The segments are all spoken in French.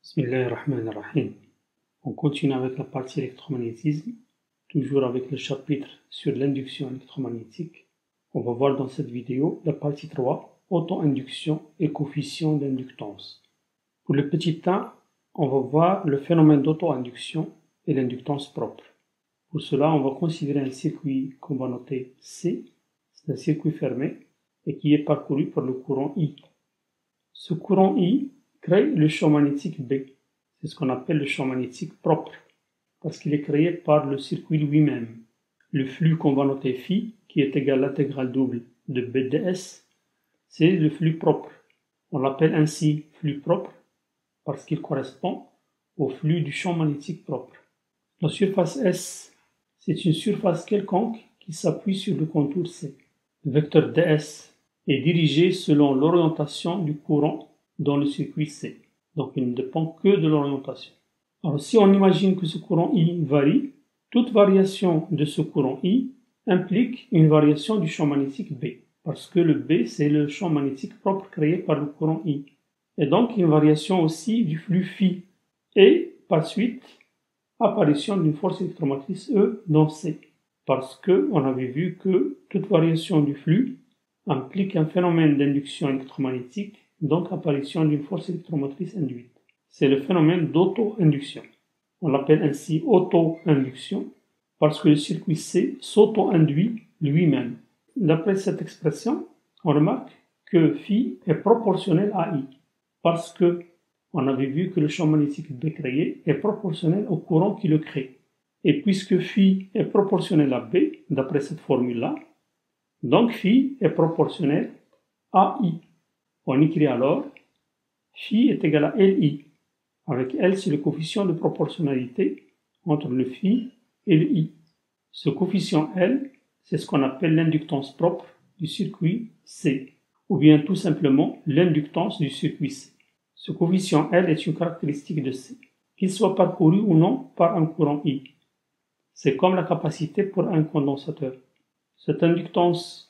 Bismillahirrahmanirrahim. On continue avec la partie électromagnétisme, toujours avec le chapitre sur l'induction électromagnétique. On va voir dans cette vidéo la partie 3, auto-induction et coefficient d'inductance. Pour le petit 1, on va voir le phénomène d'auto-induction et l'inductance propre. Pour cela, on va considérer un circuit qu'on va noter C, c'est un circuit fermé et qui est parcouru par le courant I. Ce courant I crée le champ magnétique B. C'est ce qu'on appelle le champ magnétique propre, parce qu'il est créé par le circuit lui-même. Le flux qu'on va noter phi, qui est égal à l'intégrale double de B ds, c'est le flux propre. On l'appelle ainsi flux propre parce qu'il correspond au flux du champ magnétique propre. La surface S, c'est une surface quelconque qui s'appuie sur le contour C. Le vecteur ds est dirigé selon l'orientation du courant dans le circuit C. Donc il ne dépend que de l'orientation. Alors si on imagine que ce courant I varie, toute variation de ce courant I implique une variation du champ magnétique B, parce que le B c'est le champ magnétique propre créé par le courant I. Et donc une variation aussi du flux phi, et par suite apparition d'une force électromotrice E dans C, parce qu'on avait vu que toute variation du flux implique un phénomène d'induction électromagnétique, donc apparition d'une force électromotrice induite. C'est le phénomène d'auto-induction. On l'appelle ainsi auto-induction parce que le circuit C s'auto-induit lui-même. D'après cette expression, on remarque que phi est proportionnel à I parce que on avait vu que le champ magnétique B créé est proportionnel au courant qui le crée. Et puisque phi est proportionnel à B, d'après cette formule-là, donc phi est proportionnel à I. On écrit alors phi est égal à Li, avec L c'est le coefficient de proportionnalité entre le phi et le I. Ce coefficient L, c'est ce qu'on appelle l'inductance propre du circuit C, ou bien tout simplement l'inductance du circuit C. Ce coefficient L est une caractéristique de C, qu'il soit parcouru ou non par un courant I. C'est comme la capacité pour un condensateur. Cette inductance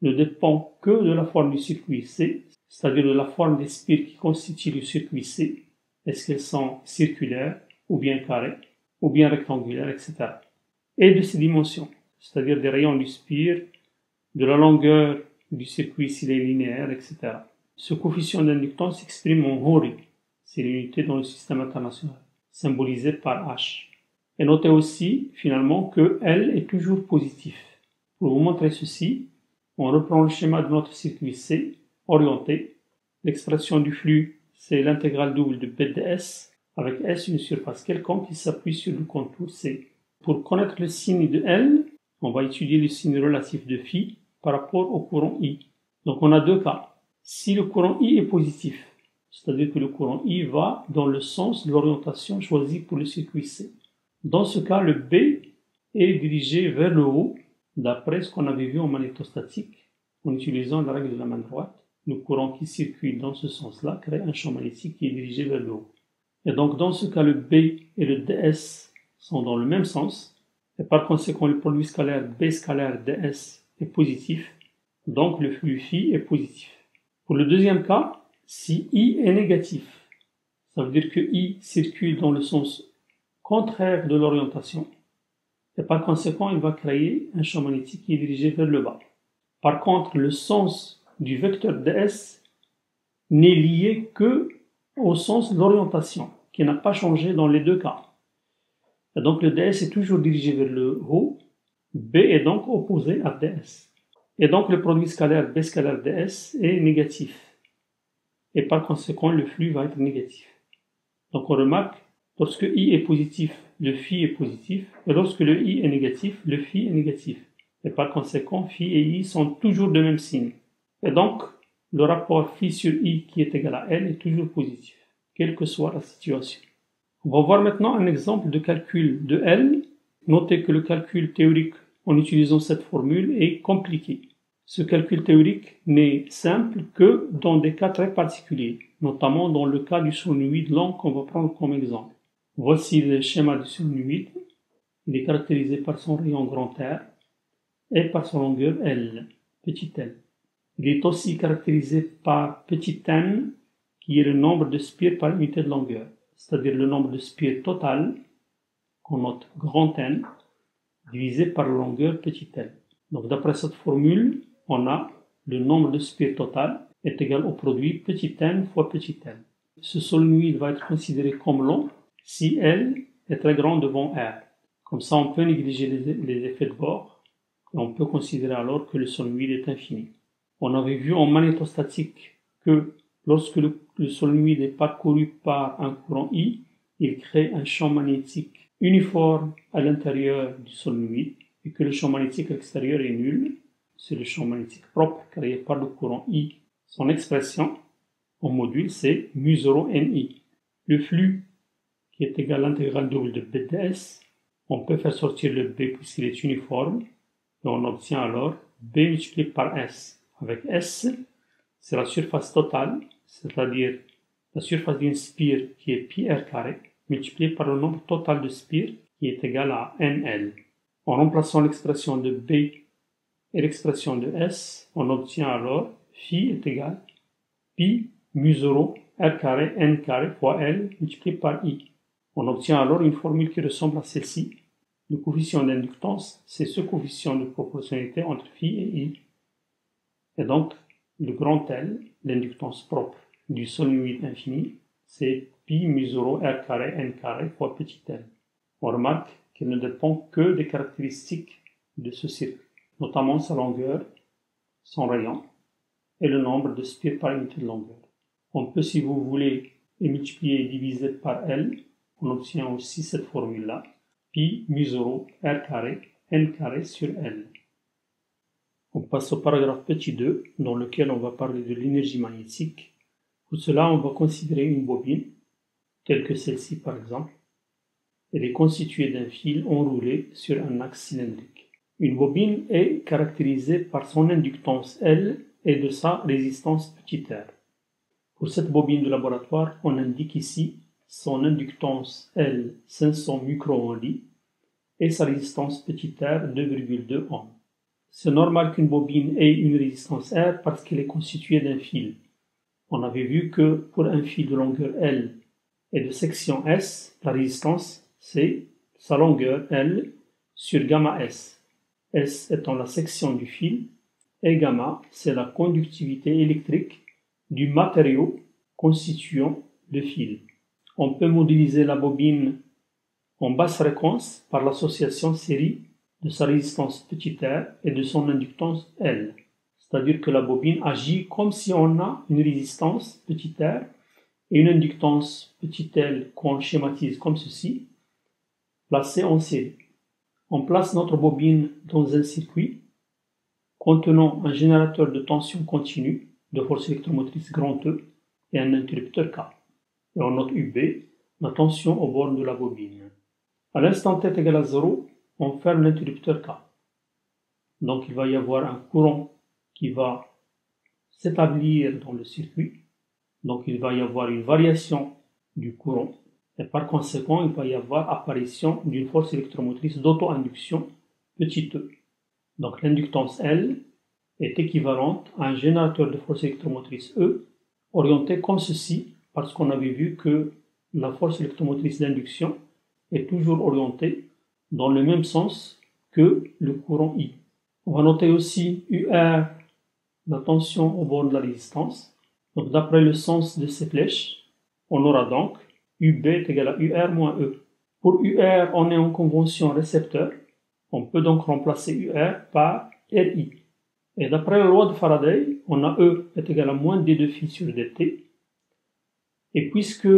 ne dépend que de la forme du circuit C, c'est-à-dire de la forme des spires qui constituent le circuit C. Est-ce qu'elles sont circulaires, ou bien carrées, ou bien rectangulaires, etc. Et de ses dimensions, c'est-à-dire des rayons du spire, de la longueur du circuit s'il est linéaire, etc. Ce coefficient d'inductance s'exprime en Hori, c'est l'unité dans le système international, symbolisé par H. Et notez aussi, finalement, que L est toujours positif. Pour vous montrer ceci, on reprend le schéma de notre circuit C, orienté. L'expression du flux, c'est l'intégrale double de B ds, avec S une surface quelconque qui s'appuie sur le contour C. Pour connaître le signe de L, on va étudier le signe relatif de phi par rapport au courant I. Donc on a deux cas. Si le courant I est positif, c'est-à-dire que le courant I va dans le sens de l'orientation choisie pour le circuit C. Dans ce cas, le B est dirigé vers le haut, d'après ce qu'on avait vu en magnétostatique, en utilisant la règle de la main droite. Le courant qui circule dans ce sens-là crée un champ magnétique qui est dirigé vers le haut. Et donc dans ce cas, le B et le ds sont dans le même sens, et par conséquent le produit scalaire B scalaire ds est positif, donc le flux phi est positif. Pour le deuxième cas, si I est négatif, ça veut dire que I circule dans le sens contraire de l'orientation, et par conséquent il va créer un champ magnétique qui est dirigé vers le bas. Par contre, le sens du vecteur ds n'est lié que au sens de l'orientation, qui n'a pas changé dans les deux cas. Et donc le ds est toujours dirigé vers le haut, B est donc opposé à ds. Et donc le produit scalaire B scalaire ds est négatif. Et par conséquent, le flux va être négatif. Donc on remarque, lorsque I est positif, le phi est positif, et lorsque le I est négatif, le phi est négatif. Et par conséquent, phi et I sont toujours de même signe. Et donc, le rapport phi sur I qui est égal à L est toujours positif, quelle que soit la situation. On va voir maintenant un exemple de calcul de L. Notez que le calcul théorique en utilisant cette formule est compliqué. Ce calcul théorique n'est simple que dans des cas très particuliers, notamment dans le cas du solénoïde long qu'on va prendre comme exemple. Voici le schéma du solénoïde. Il est caractérisé par son rayon grand R et par son longueur L, petit l. Il est aussi caractérisé par petit n, qui est le nombre de spires par unité de longueur. c'est-à-dire le nombre de spires total, qu'on note grand N, divisé par la longueur petit n. Donc d'après cette formule, on a le nombre de spires total est égal au produit petit n fois petit n. Ce solenoïde va être considéré comme long si L est très grand devant R. Comme ça, on peut négliger les effets de bord et on peut considérer alors que le solenoïde est infini. On avait vu en magnétostatique que lorsque le solenoïde est parcouru par un courant I, il crée un champ magnétique uniforme à l'intérieur du solenoïde et que le champ magnétique extérieur est nul. C'est le champ magnétique propre créé par le courant I. Son expression en module, c'est mu0 NI. Le flux qui est égal à l'intégrale double de B de S, on peut faire sortir le B puisqu'il est uniforme et on obtient alors B multiplié par S. Avec S, c'est la surface totale, c'est-à-dire la surface d'une spire qui est pi r carré, multiplié par le nombre total de spires qui est égal à NL. En remplaçant l'expression de B et l'expression de S, on obtient alors phi est égal pi mu0 r carré n carré fois L multiplié par I. On obtient alors une formule qui ressemble à celle-ci. Le coefficient d'inductance, c'est ce coefficient de proportionnalité entre phi et I. Et donc, le grand L, l'inductance propre du solenoïde infini, c'est pi mu0 r carré n carré fois petit n. On remarque qu'il ne dépend que des caractéristiques de ce circuit, notamment sa longueur, son rayon et le nombre de spires par unité de longueur. On peut, si vous voulez, les multiplier et diviser par L. On obtient aussi cette formule-là, pi mu0 r carré n carré sur L. On passe au paragraphe petit 2, dans lequel on va parler de l'énergie magnétique. Pour cela, on va considérer une bobine, telle que celle-ci par exemple. Elle est constituée d'un fil enroulé sur un axe cylindrique. Une bobine est caractérisée par son inductance L et de sa résistance petit r. Pour cette bobine de laboratoire, on indique ici son inductance L 500 microhenry et sa résistance petit r 2,2 ohms. C'est normal qu'une bobine ait une résistance R parce qu'elle est constituée d'un fil. On avait vu que pour un fil de longueur L et de section S, la résistance c'est sa longueur L sur gamma S. S étant la section du fil et gamma c'est la conductivité électrique du matériau constituant le fil. On peut modéliser la bobine en basse fréquence par l'association série de sa résistance petit r et de son inductance L. C'est-à-dire que la bobine agit comme si on a une résistance petit r et une inductance petit l qu'on schématise comme ceci, placées en série. On place notre bobine dans un circuit contenant un générateur de tension continue de force électromotrice grand E et un interrupteur K. Et on note UB, la tension aux bornes de la bobine. À l'instant t égale à 0, on ferme l'interrupteur K. Donc il va y avoir un courant qui va s'établir dans le circuit. Donc il va y avoir une variation du courant. Et par conséquent, il va y avoir apparition d'une force électromotrice d'auto-induction petit e. Donc l'inductance L est équivalente à un générateur de force électromotrice E orienté comme ceci, parce qu'on avait vu que la force électromotrice d'induction est toujours orientée dans le même sens que le courant I. On va noter aussi UR, la tension au bord de la résistance. Donc d'après le sens de ces flèches, on aura donc UB est égal à UR moins E. Pour UR, on est en convention récepteur. On peut donc remplacer UR par RI. Et d'après la loi de Faraday, on a E est égal à moins D2 phi sur dt. Et puisque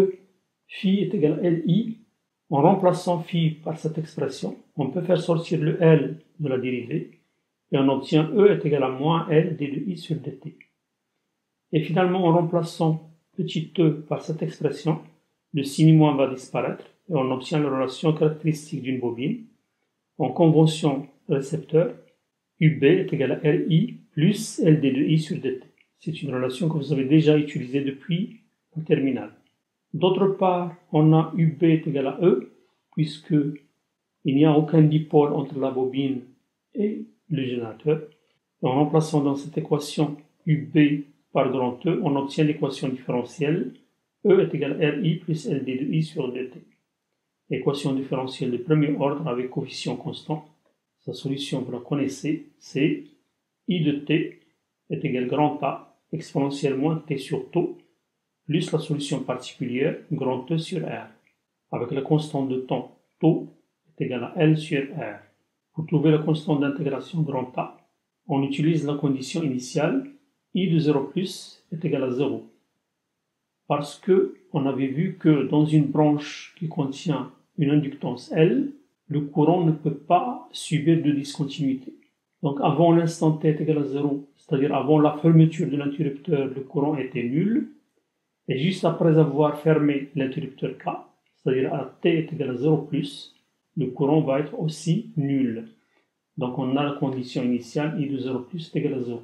phi est égal à Li, en remplaçant phi par cette expression, on peut faire sortir le L de la dérivée et on obtient E est égal à moins L d de I sur dt. Et finalement, en remplaçant petit e par cette expression, le signe moins va disparaître et on obtient la relation caractéristique d'une bobine. En convention récepteur, UB est égal à RI plus LD de I sur dt. C'est une relation que vous avez déjà utilisée depuis le terminal. D'autre part, on a UB est égal à E, puisque il n'y a aucun dipôle entre la bobine et le générateur. Et en remplaçant dans cette équation UB par grand E, on obtient l'équation différentielle E est égal à RI plus LD de I sur dt. Équation différentielle de premier ordre avec coefficient constant. Sa solution, vous la connaissez, c'est I de t est égal à grand A exponentielle moins t sur tau plus la solution particulière grand E sur R, avec la constante de temps tau est égal à L sur R. Pour trouver la constante d'intégration grand A, on utilise la condition initiale I de 0 plus est égal à 0. Parce que on avait vu que dans une branche qui contient une inductance L, le courant ne peut pas subir de discontinuité. Donc avant l'instant t est égal à 0, c'est-à-dire avant la fermeture de l'interrupteur, le courant était nul. Et juste après avoir fermé l'interrupteur K, c'est-à-dire à t est égal à 0 le courant va être aussi nul. Donc on a la condition initiale I de 0 est égal à 0.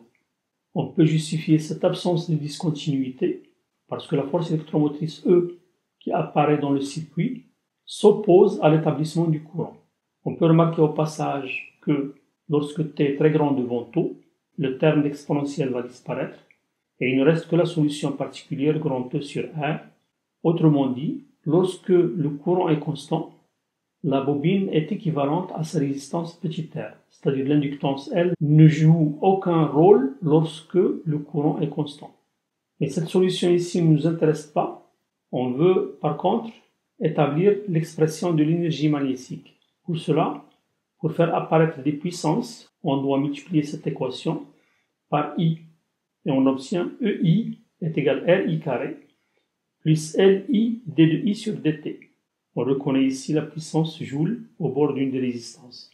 On peut justifier cette absence de discontinuité parce que la force électromotrice E qui apparaît dans le circuit s'oppose à l'établissement du courant. On peut remarquer au passage que lorsque t est très grand devant tau, le terme d'exponentielle va disparaître et il ne reste que la solution particulière grand E sur R. Autrement dit, lorsque le courant est constant, la bobine est équivalente à sa résistance petit r, c'est-à-dire l'inductance L ne joue aucun rôle lorsque le courant est constant. Mais cette solution ici ne nous intéresse pas. On veut par contre établir l'expression de l'énergie magnétique. Pour cela, pour faire apparaître des puissances, on doit multiplier cette équation par I. Et on obtient EI est égal à RI carré plus LI d de I sur dt. On reconnaît ici la puissance joule au bord d'une des résistances.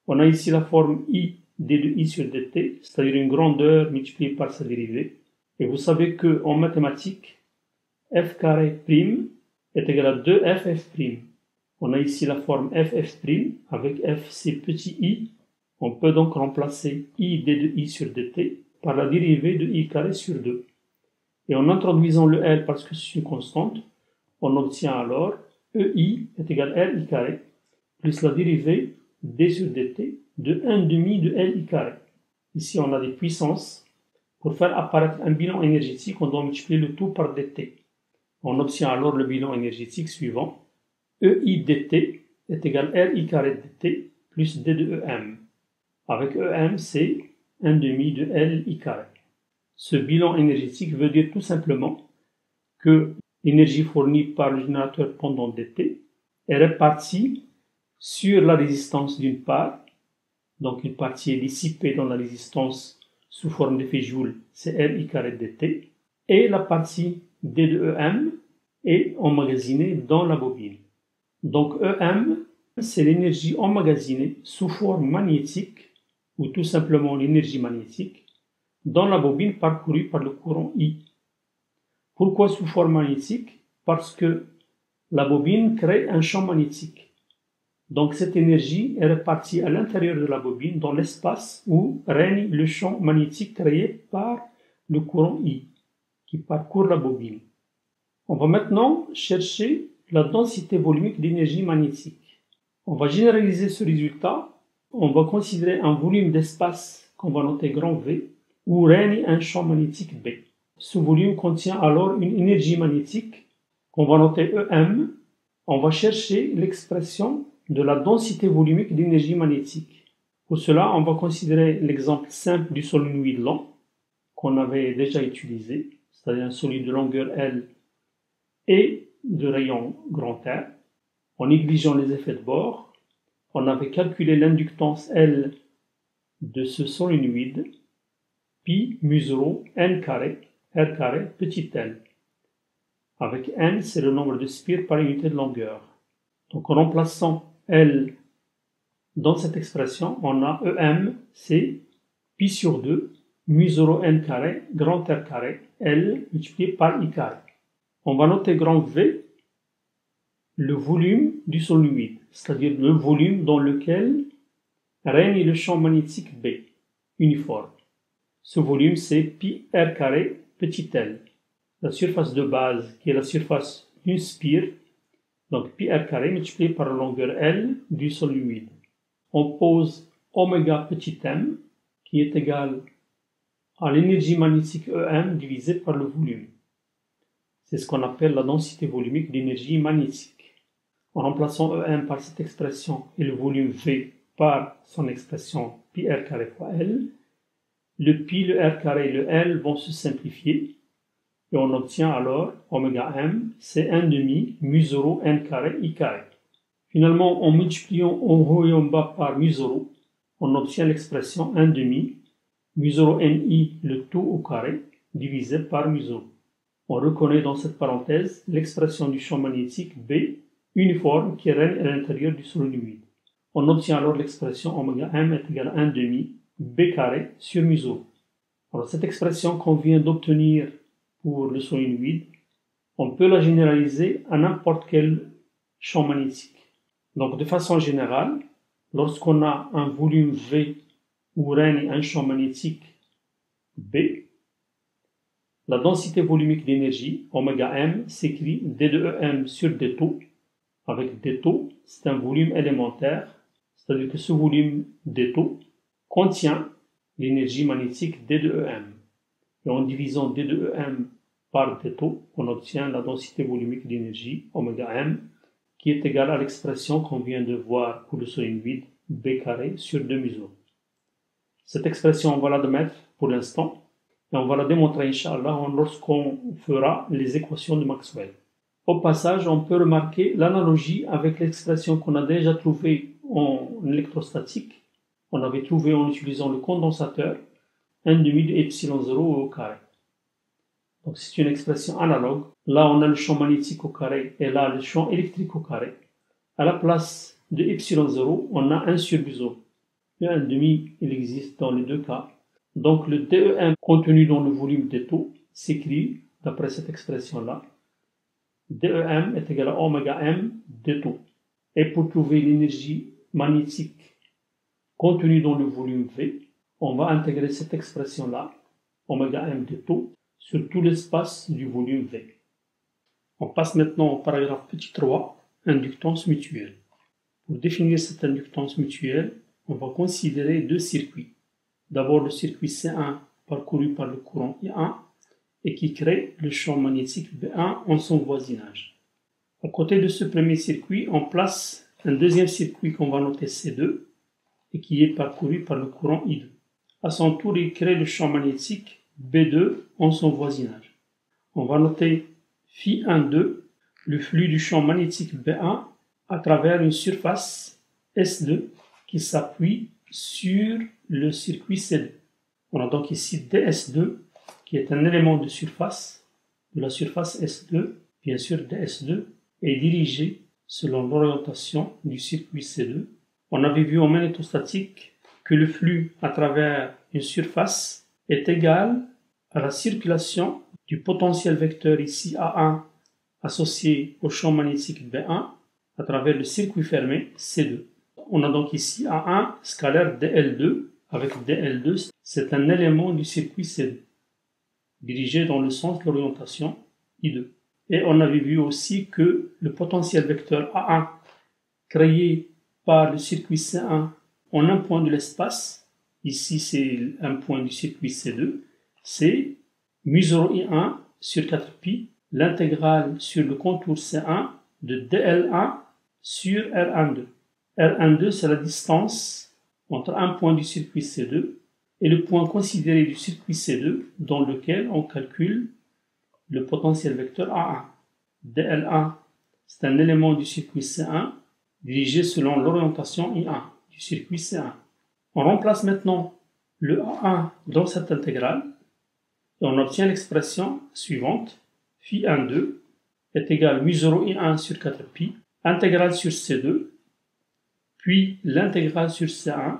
On a ici la forme I d de I sur dt, c'est-à-dire une grandeur multipliée par sa dérivée. Et vous savez qu'en mathématiques, f carré prime est égal à 2ff prime. On a ici la forme ff prime avec f c'est petit i. On peut donc remplacer I d de I sur dt par la dérivée de I carré sur 2. Et en introduisant le L parce que c'est une constante, on obtient alors EI est égal à RI carré plus la dérivée d sur dt de 1 demi de LI carré. Ici on a des puissances. Pour faire apparaître un bilan énergétique, on doit multiplier le tout par dt. On obtient alors le bilan énergétique suivant. EI dt est égal à RI carré dt plus d de EM. Avec EM, c'est 1 demi de LI carré. Ce bilan énergétique veut dire tout simplement que l'énergie fournie par le générateur pendant dt est répartie sur la résistance d'une part, donc une partie est dissipée dans la résistance sous forme d'effet Joule, c'est RI carré dt, et la partie d de EM est emmagasinée dans la bobine. Donc EM, c'est l'énergie emmagasinée sous forme magnétique, ou tout simplement l'énergie magnétique, dans la bobine parcourue par le courant I. Pourquoi sous forme magnétique? Parce que la bobine crée un champ magnétique. Donc cette énergie est répartie à l'intérieur de la bobine dans l'espace où règne le champ magnétique créé par le courant I qui parcourt la bobine. On va maintenant chercher la densité volumique d'énergie magnétique. On va généraliser ce résultat. On va considérer un volume d'espace qu'on va noter grand V où règne un champ magnétique B. Ce volume contient alors une énergie magnétique qu'on va noter EM. On va chercher l'expression de la densité volumique d'énergie magnétique. Pour cela, on va considérer l'exemple simple du solénoïde lent qu'on avait déjà utilisé, c'est-à-dire un solide de longueur L et de rayon grand R. En négligeant les effets de bord, on avait calculé l'inductance L de ce solénoïde, pi mu0 n carré, r carré, petit n. Avec n, c'est le nombre de spires par unité de longueur. Donc en remplaçant L dans cette expression, on a EM, c'est pi sur 2, mu0 n carré, grand R carré, L multiplié par I carré. On va noter grand V, le volume du solénoïde, c'est-à-dire le volume dans lequel règne le champ magnétique B, uniforme. Ce volume, c'est pi r carré, petit l. La surface de base, qui est la surface d'une spire, donc pi r carré multiplié par la longueur L du solénoïde. On pose oméga petit m, qui est égal à l'énergie magnétique EM divisée par le volume. C'est ce qu'on appelle la densité volumique d'énergie magnétique. En remplaçant EM par cette expression et le volume V par son expression pi r carré fois L, le pi, le r carré et le L vont se simplifier et on obtient alors oméga m, c'est 1 demi mu 0 n carré i carré. Finalement, en multipliant en haut et en bas par mu 0, on obtient l'expression 1 demi mu 0 ni le tout au carré divisé par mu 0. On reconnaît dans cette parenthèse l'expression du champ magnétique B uniforme qui règne à l'intérieur du solide humide. On obtient alors l'expression oméga m est égal à 1 demi B carré sur mu 0. Alors cette expression qu'on vient d'obtenir pour le solide humide, on peut la généraliser à n'importe quel champ magnétique. Donc de façon générale, lorsqu'on a un volume V où règne un champ magnétique B, la densité volumique d'énergie, oméga m, s'écrit d de em sur d taux, avec d taux, c'est un volume élémentaire, c'est-à-dire que ce volume d taux contient l'énergie magnétique d de em. Et en divisant d de em par d taux, on obtient la densité volumique d'énergie, oméga m, qui est égale à l'expression qu'on vient de voir pour le solide vide, B carré sur 2 mu 0. Cette expression, on va l'admettre pour l'instant, et on va la démontrer, Inch'Allah, lorsqu'on fera les équations de Maxwell. Au passage, on peut remarquer l'analogie avec l'expression qu'on a déjà trouvée en électrostatique. On avait trouvé en utilisant le condensateur 1 demi de epsilon 0 au carré. Donc c'est une expression analogue. Là, on a le champ magnétique au carré et là, le champ électrique au carré. À la place de epsilon 0, on a 1 sur mu 0. Le 1 demi, il existe dans les deux cas. Donc le DEM contenu dans le volume des taux s'écrit d'après cette expression-là. DEM est égal à oméga m des taux. Et pour trouver l'énergie magnétique contenue dans le volume V, on va intégrer cette expression-là, oméga m des taux, sur tout l'espace du volume V. On passe maintenant au paragraphe petit 3, inductance mutuelle. Pour définir cette inductance mutuelle, on va considérer deux circuits. D'abord le circuit C1 parcouru par le courant I1 et qui crée le champ magnétique B1 en son voisinage. À côté de ce premier circuit, on place un deuxième circuit qu'on va noter C2 et qui est parcouru par le courant I2. À son tour, il crée le champ magnétique B2 en son voisinage. On va noter Φ1,2, le flux du champ magnétique B1 à travers une surface S2 qui s'appuie sur le circuit C2. On a donc ici DS2 qui est un élément de surface de la surface S2. Bien sûr, DS2 est dirigé selon l'orientation du circuit C2. On avait vu en magnétostatique que le flux à travers une surface est égal à la circulation du potentiel vecteur ici A1 associé au champ magnétique B1 à travers le circuit fermé C2. On a donc ici A1 scalaire DL2 avec DL2, c'est un élément du circuit C2 dirigé dans le sens de l'orientation I2. Et on avait vu aussi que le potentiel vecteur A1 créé par le circuit C1 en un point de l'espace, ici c'est un point du circuit C2, c'est mu0I1 sur 4pi, l'intégrale sur le contour C1 de DL1 sur R12. R12, c'est la distance entre un point du circuit C2 et le point considéré du circuit C2 dans lequel on calcule le potentiel vecteur A1. DL1, c'est un élément du circuit C1 dirigé selon l'orientation I1 du circuit C1. On remplace maintenant le A1 dans cette intégrale et on obtient l'expression suivante. Φ12 est égal mu0I1 sur 4pi, intégrale sur C2, puis l'intégrale sur C1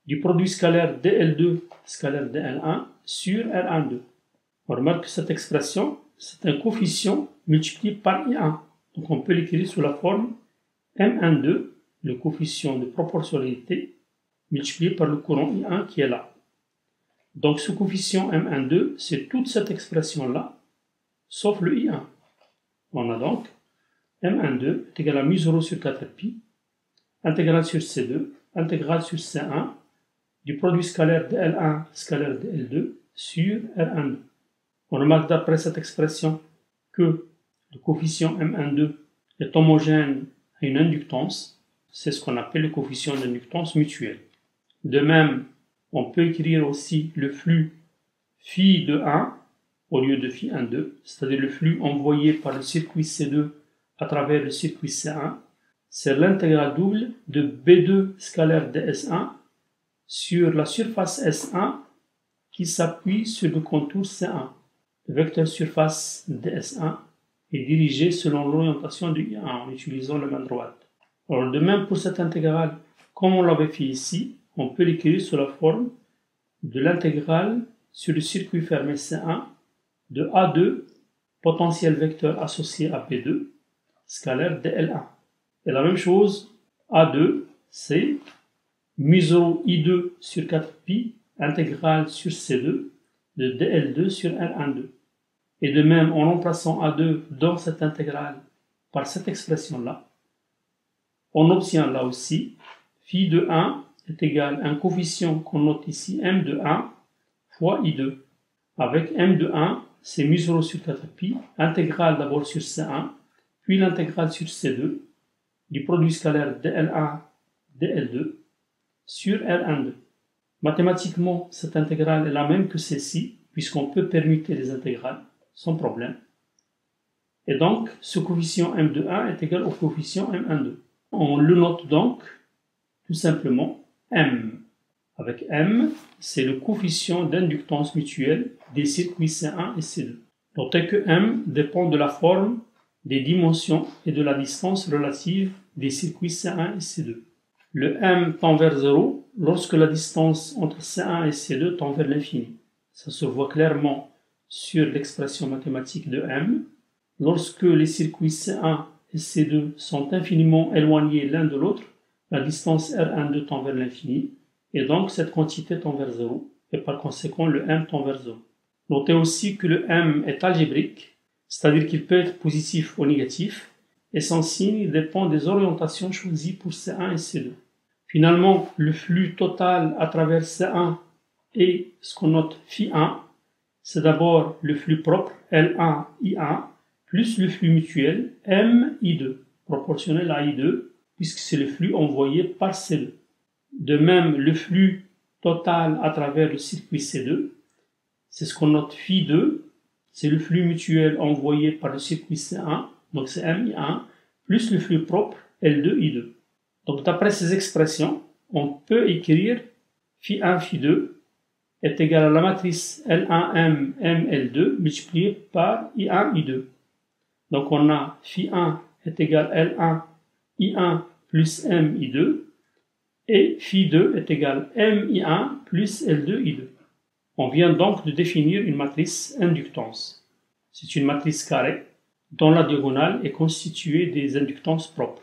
du produit scalaire DL2 scalaire DL1 sur R12. On remarque que cette expression, c'est un coefficient multiplié par I1. Donc on peut l'écrire sous la forme M12, le coefficient de proportionnalité, multiplié par le courant I1 qui est là. Donc ce coefficient M12, c'est toute cette expression-là, sauf le I1. On a donc M12 est égal à mu0 sur 4pi, intégrale sur C2, intégrale sur C1, du produit scalaire DL1 scalaire DL2 sur R12. On remarque d'après cette expression que le coefficient M12 est homogène à une inductance, c'est ce qu'on appelle le coefficient d'inductance mutuelle. De même, on peut écrire aussi le flux phi de 1 au lieu de phi 1,2, c'est-à-dire le flux envoyé par le circuit C2 à travers le circuit C1, c'est l'intégrale double de B2 scalaire ds1 sur la surface S1 qui s'appuie sur le contour C1. Le vecteur surface ds1 est dirigé selon l'orientation du I1 en utilisant la main droite. Alors de même pour cette intégrale, comme on l'avait fait ici, on peut l'écrire sous la forme de l'intégrale sur le circuit fermé C1 de A2 potentiel vecteur associé à B2 scalaire dl1. Et la même chose, A2 c'est mu0 I2 sur 4pi intégrale sur C2 de dl2 sur R12. Et de même, en remplaçant A2 dans cette intégrale par cette expression-là, on obtient là aussi phi de 1 est égal à un coefficient qu'on note ici m de 1 fois I2. Avec m de 1, c'est mu0 sur 4pi, intégrale d'abord sur C1, puis l'intégrale sur C2, du produit scalaire dl1, dl2, sur R12. Mathématiquement, cette intégrale est la même que celle-ci, puisqu'on peut permuter les intégrales sans problème. Et donc, ce coefficient m de 1 est égal au coefficient m12. On le note donc tout simplement m. Avec m, c'est le coefficient d'inductance mutuelle des circuits C1 et C2. Notez que m dépend de la forme, des dimensions et de la distance relative des circuits C1 et C2. Le m tend vers 0 lorsque la distance entre C1 et C2 tend vers l'infini. Ça se voit clairement sur l'expression mathématique de m. Lorsque les circuits C1 et C2 sont infiniment éloignés l'un de l'autre, la distance R12 tend vers l'infini, et donc cette quantité tend vers 0, et par conséquent le m tend vers 0. Notez aussi que le m est algébrique, c'est-à-dire qu'il peut être positif ou négatif, et son signe dépend des orientations choisies pour C1 et C2. Finalement, le flux total à travers C1 est ce qu'on note phi1, c'est d'abord le flux propre L1 I1 plus le flux mutuel M I2, proportionnel à I2, puisque c'est le flux envoyé par C2. De même, le flux total à travers le circuit C2, c'est ce qu'on note phi2, c'est le flux mutuel envoyé par le circuit C1, donc c'est M I1, plus le flux propre L2 I2. Donc d'après ces expressions, on peut écrire phi1 phi2 est égal à la matrice L1M ML2 multiplié par I1 I2. Donc on a phi1 est égal à L1 I1 plus M I2 et phi2 est égal à M I1 plus L2 I2. On vient donc de définir une matrice inductance. C'est une matrice carrée dont la diagonale est constituée des inductances propres.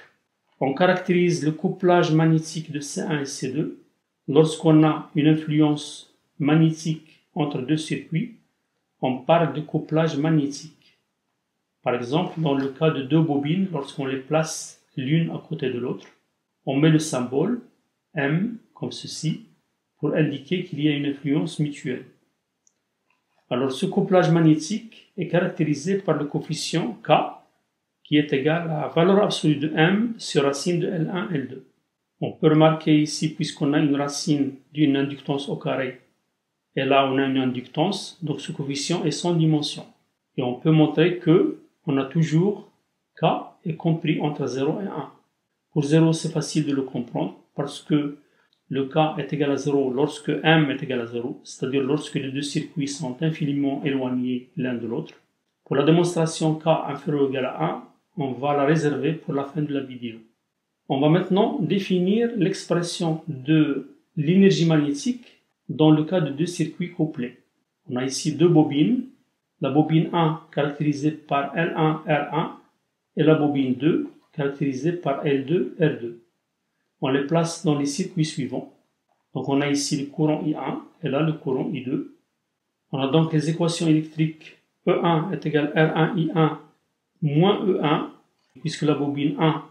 On caractérise le couplage magnétique de C1 et C2 lorsqu'on a une influence magnétique entre deux circuits. On parle de couplage magnétique. Par exemple, dans le cas de deux bobines, lorsqu'on les place l'une à côté de l'autre, on met le symbole M comme ceci pour indiquer qu'il y a une influence mutuelle. Alors ce couplage magnétique est caractérisé par le coefficient K qui est égal à la valeur absolue de M sur racine de L1, L2. On peut remarquer ici, puisqu'on a une racine d'une inductance au carré, et là on a une inductance, donc ce coefficient est sans dimension. Et on peut montrer que on a toujours K est compris entre 0 et 1. Pour 0, c'est facile de le comprendre, parce que le K est égal à 0 lorsque M est égal à 0, c'est-à-dire lorsque les deux circuits sont infiniment éloignés l'un de l'autre. Pour la démonstration K inférieur ou égal à 1, on va la réserver pour la fin de la vidéo. On va maintenant définir l'expression de l'énergie magnétique dans le cas de deux circuits couplés. On a ici deux bobines, la bobine 1 caractérisée par L1, R1 et la bobine 2 caractérisée par L2, R2. On les place dans les circuits suivants. Donc on a ici le courant I1 et là le courant I2. On a donc les équations électriques E1 est égal à R1 I1 moins E1, puisque la bobine 1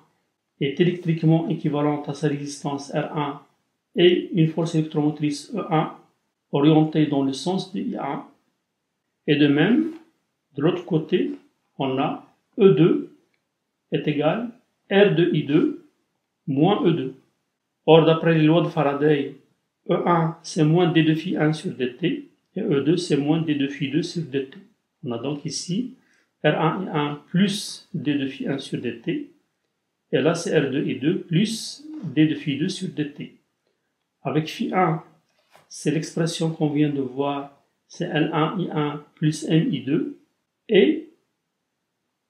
est électriquement équivalente à sa résistance R1 et une force électromotrice E1 orientée dans le sens de I1. Et de même, de l'autre côté, on a E2 est égal R de I2 moins E2. Or, d'après les lois de Faraday, E1 c'est moins D de phi 1 sur dt et E2 c'est moins D de phi 2 sur dt. On a donc ici R1 I1 plus D de phi 1 sur dt et là c'est R2 I2 plus D de phi 2 sur dt. Avec phi 1, c'est l'expression qu'on vient de voir, c'est L1 I1 plus M I2 et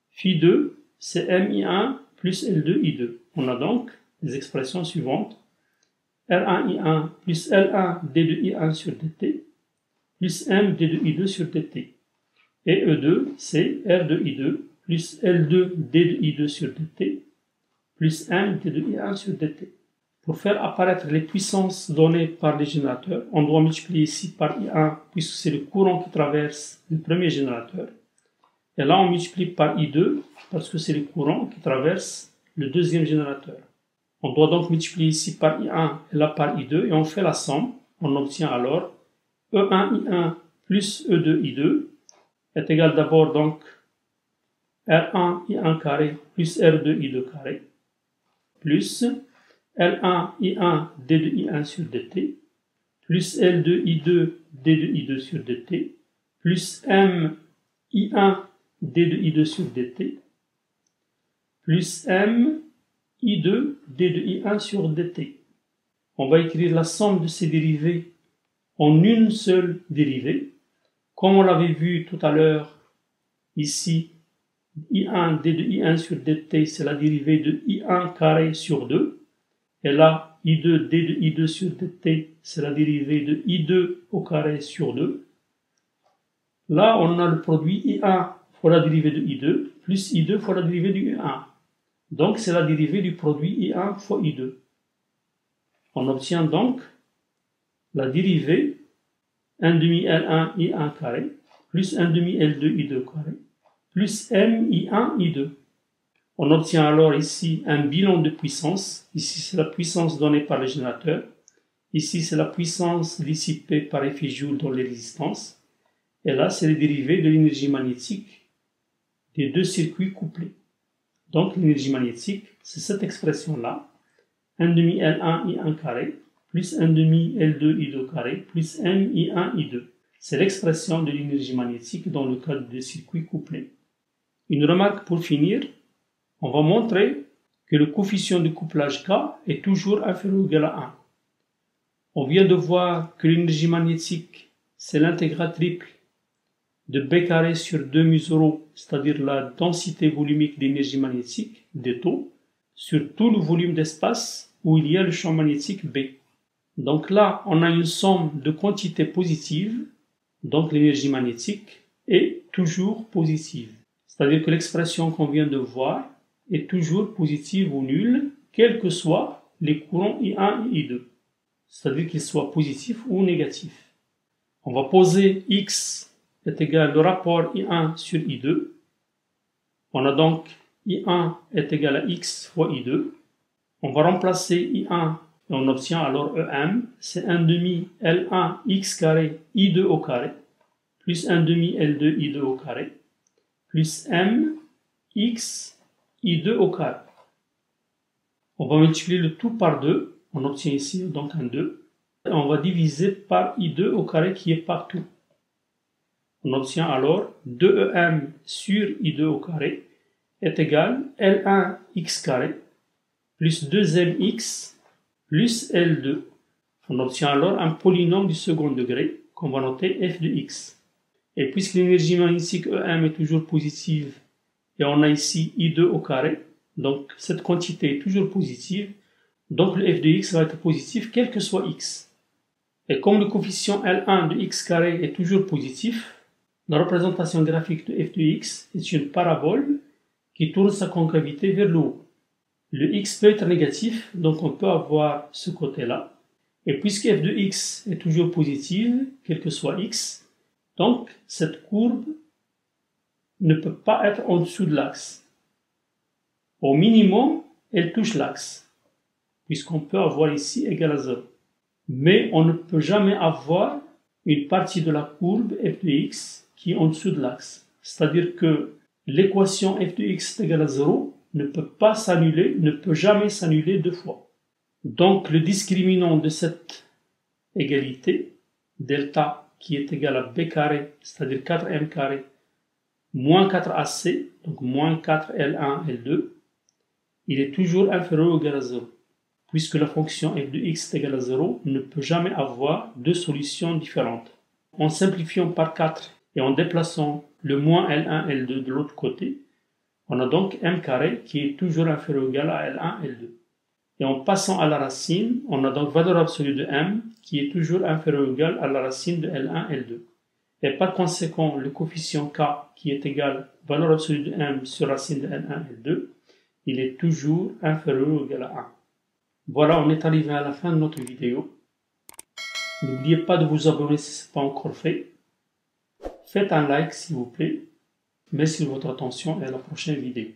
phi 2 c'est M I1 plus L2 I2. On a donc les expressions suivantes. R1 I1 plus L1 D de I1 sur dt plus M D de I2 sur dt. Et E2, c'est R de I2 plus L2 D de I2 sur dt plus M D de I1 sur dt. Pour faire apparaître les puissances données par les générateurs, on doit multiplier ici par I1 puisque c'est le courant qui traverse le premier générateur. Et là, on multiplie par I2 parce que c'est le courant qui traverse le deuxième générateur. On doit donc multiplier ici par I1 et là par I2 et on fait la somme. On obtient alors E1 I1 plus E2 I2 est égal d'abord donc R1 I1 carré plus R2 I2 carré plus L1 I1 D de I1 sur dt plus L2 I2 D de I2 sur dt plus M I1 D de I2 sur dt plus M I2 D de I1 sur dt. On va écrire la somme de ces dérivés en une seule dérivée. Comme on l'avait vu tout à l'heure, ici, I1 D de I1 sur dt, c'est la dérivée de I1 carré sur 2. Et là, I2 D de I2 sur dt, c'est la dérivée de I2 au carré sur 2. Là, on a le produit I1 fois la dérivée de I2 plus I2 fois la dérivée du I1. Donc, c'est la dérivée du produit I1 fois I2. On obtient donc la dérivée 1 demi L1 I1 carré plus 1 demi L2 I2 carré plus M I1 I2. On obtient alors ici un bilan de puissance. Ici, c'est la puissance donnée par le générateur. Ici, c'est la puissance dissipée par effet Joule dans les résistances. Et là, c'est les dérivés de l'énergie magnétique des deux circuits couplés. Donc, l'énergie magnétique, c'est cette expression-là. 1 demi L1 I1 carré plus 1 demi L2 I2 carré plus M I1 I2. C'est l'expression de l'énergie magnétique dans le cadre des circuits couplés. Une remarque pour finir, on va montrer que le coefficient de couplage K est toujours inférieur ou égal à 1. On vient de voir que l'énergie magnétique, c'est l'intégrale triple de B carré sur 2 mu 0, c'est-à-dire la densité volumique d'énergie magnétique, des taux, sur tout le volume d'espace où il y a le champ magnétique B. Donc là, on a une somme de quantités positives, donc l'énergie magnétique est toujours positive. C'est-à-dire que l'expression qu'on vient de voir est toujours positive ou nulle, quels que soient les courants I1 et I2. C'est-à-dire qu'ils soient positifs ou négatifs. On va poser X est égal au rapport I1 sur I2. On a donc I1 est égal à X fois I2. On va remplacer I1 et on obtient alors EM, c'est 1 demi L1 X carré I2 au carré, plus 1 demi L2 I2 au carré, plus M X I2 au carré. On va multiplier le tout par 2, on obtient ici donc un 2. Et on va diviser par I2 au carré qui est partout. On obtient alors 2EM sur I2 au carré est égal L1 X carré plus 2MX plus L2. On obtient alors un polynôme du second degré qu'on va noter f de x. Et puisque l'énergie magnétique EM est toujours positive et on a ici I2 au carré, donc cette quantité est toujours positive, donc le f de x va être positif quel que soit x. Et comme le coefficient L1 de x carré est toujours positif, la représentation graphique de f de x est une parabole qui tourne sa concavité vers le haut. Le x peut être négatif, donc on peut avoir ce côté-là. Et puisque f de x est toujours positive, quel que soit x, donc cette courbe ne peut pas être en dessous de l'axe. Au minimum, elle touche l'axe, puisqu'on peut avoir ici égal à 0. Mais on ne peut jamais avoir une partie de la courbe f de x qui est en dessous de l'axe. C'est-à-dire que l'équation f de x est égale à 0 ne peut pas s'annuler, ne peut jamais s'annuler deux fois. Donc le discriminant de cette égalité, delta qui est égal à b carré, c'est-à-dire 4m carré, moins 4ac, donc moins 4L1, L2, il est toujours inférieur ou égal à 0. Puisque la fonction f de x est égale à 0, ne peut jamais avoir deux solutions différentes. En simplifiant par 4 et en déplaçant le moins L1, L2 de l'autre côté, on a donc m carré qui est toujours inférieur ou égal à L1, L2. Et en passant à la racine, on a donc valeur absolue de m qui est toujours inférieur ou égal à la racine de L1, L2. Et par conséquent, le coefficient k qui est égal à valeur absolue de m sur racine de L1, L2, il est toujours inférieur ou égal à 1. Voilà, on est arrivé à la fin de notre vidéo. N'oubliez pas de vous abonner si ce n'est pas encore fait. Faites un like s'il vous plaît. Merci de votre attention et à la prochaine vidéo.